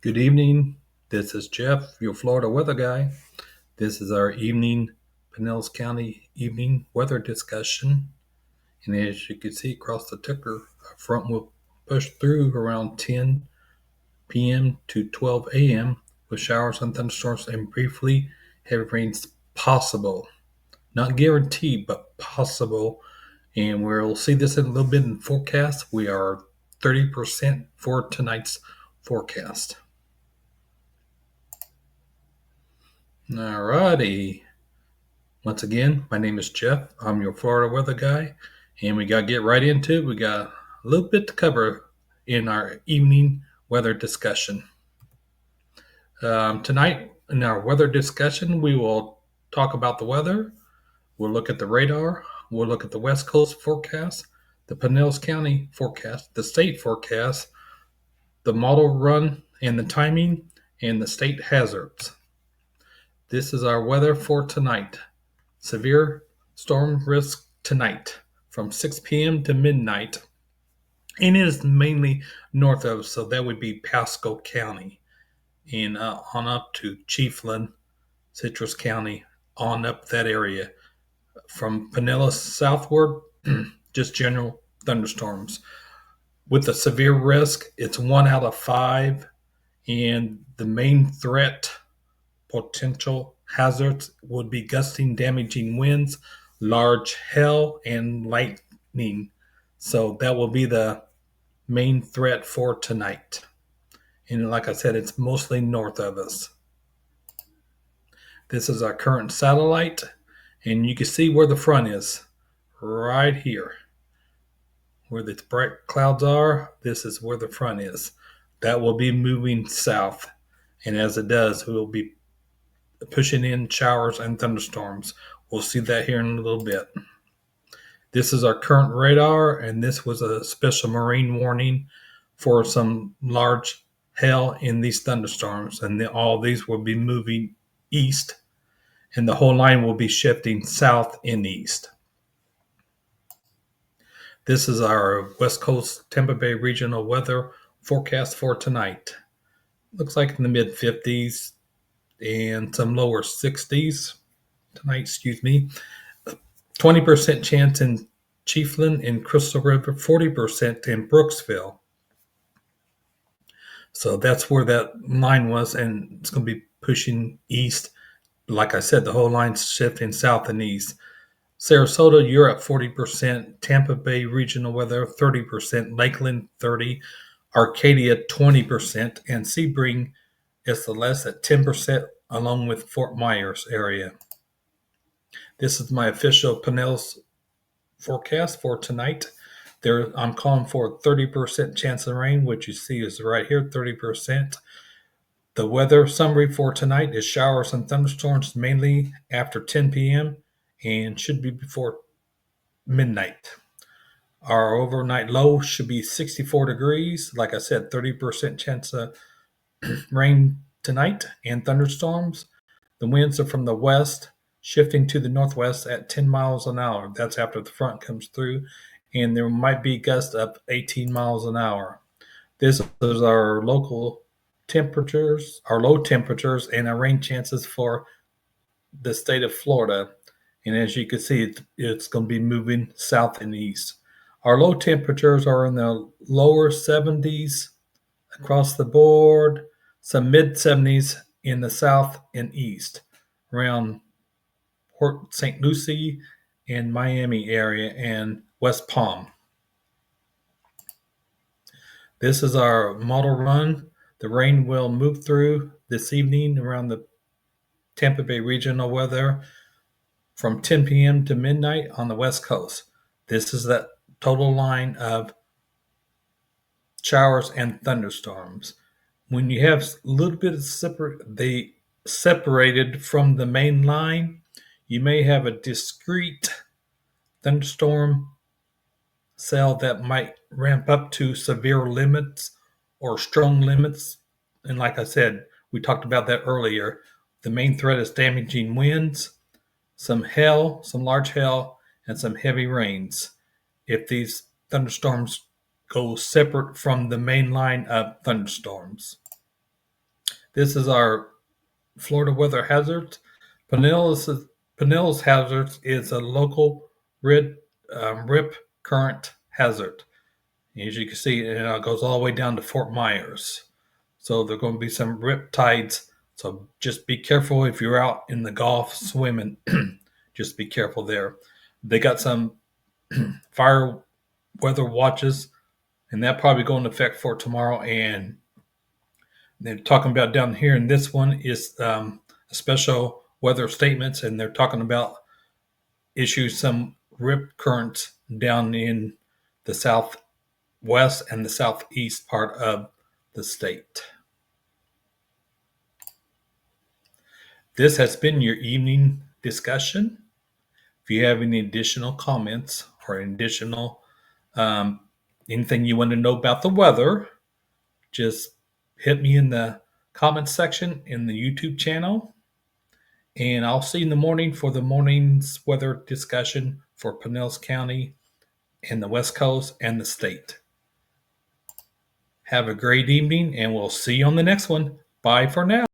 Good evening. This is Jeff, your Florida weather guy. This is our evening Pinellas County evening weather discussion. And as you can see across the ticker, a front will push through around 10 p.m. to 12 a.m. with showers and thunderstorms and briefly heavy rains possible. Not guaranteed, but possible. And we'll see this in a little bit in forecast. We are 30% for tonight's forecast. Alrighty. Once again, my name is Jeff. I'm your Florida weather guy, and we got to get right into it. We got a little bit to cover in our evening weather discussion. Tonight, in our weather discussion, we will talk about the weather. We'll look at the radar. We'll look at the West Coast forecast, the Pinellas County forecast, the state forecast, the model run and the timing, and the state hazards. This is our weather for tonight. Severe storm risk tonight from 6 p.m. to midnight. And it is mainly north of, so that would be Pasco County and on up to Chiefland, Citrus County, on up that area. From Pinellas southward, just general thunderstorms. With the severe risk, it's 1 out of 5. And the main threat potential hazards would be gusting, damaging winds, large hail, and lightning. So that will be the main threat for tonight. And like I said, it's mostly north of us. This is our current satellite, and you can see where the front is, right here. Where the bright clouds are, this is where the front is. That will be moving south, and as it does, it will be pushing in showers and thunderstorms. We'll see that here in a little bit. This is our current radar, and this was a special marine warning for some large hail in these thunderstorms. And all these will be moving east, and the whole line will be shifting south and east. This is our West Coast Tampa Bay regional weather forecast for tonight. Looks like in the mid 50s and some lower 60s tonight, 20% chance in Chiefland and Crystal River, 40% in Brooksville. So that's where that line was, and it's going to be pushing east. Like I said, the whole line's shifting south and east. Sarasota, you're at 40%. Tampa Bay regional weather, 30%. Lakeland, 30%. Arcadia, 20%. And Sebring is the less at 10%, along with Fort Myers area. This is my official Pinellas forecast for tonight. I'm calling for a 30% chance of rain, which you see is right here, 30%. The weather summary for tonight is showers and thunderstorms mainly after 10 p.m. and should be before midnight. Our overnight low should be 64 degrees. Like I said, 30% chance of rain tonight and thunderstorms. The winds are from the west, shifting to the northwest at 10 miles an hour. That's after the front comes through, and there might be gusts up 18 miles an hour. This is our local temperatures, our low temperatures, and our rain chances for the state of Florida. And as you can see, it's going to be moving south and east. Our low temperatures are in the lower 70s across the board, some mid 70s in the south and east, around Port St. Lucie and Miami area and West Palm. This is our model run. The rain will move through this evening around the Tampa Bay regional weather from 10 p.m. to midnight on the West Coast. This is that total line of showers and thunderstorms. When you have a little bit of separated from the main line, you may have a discrete thunderstorm cell that might ramp up to severe limits or strong limits. And like I said, we talked about that earlier. The main threat is damaging winds, some hail, some large hail, and some heavy rains. If these thunderstorms go separate from the main line of thunderstorms. This is our Florida weather hazards. Pinellas hazards is a local rip current hazard. As you can see, it goes all the way down to Fort Myers. So there are going to be some rip tides. So just be careful if you're out in the Gulf swimming. Just be careful there. They got some fire weather watches, and that probably going to effect for tomorrow. And they're talking about down here in this one is special weather statements, and they're talking about issue some rip currents down in the southwest and the southeast part of the state. This has been your evening discussion. If you have any additional comments or additional anything you want to know about the weather, just hit me in the comments section in the YouTube channel. And I'll see you in the morning for the morning's weather discussion for Pinellas County and the West Coast and the state. Have a great evening, and we'll see you on the next one. Bye for now.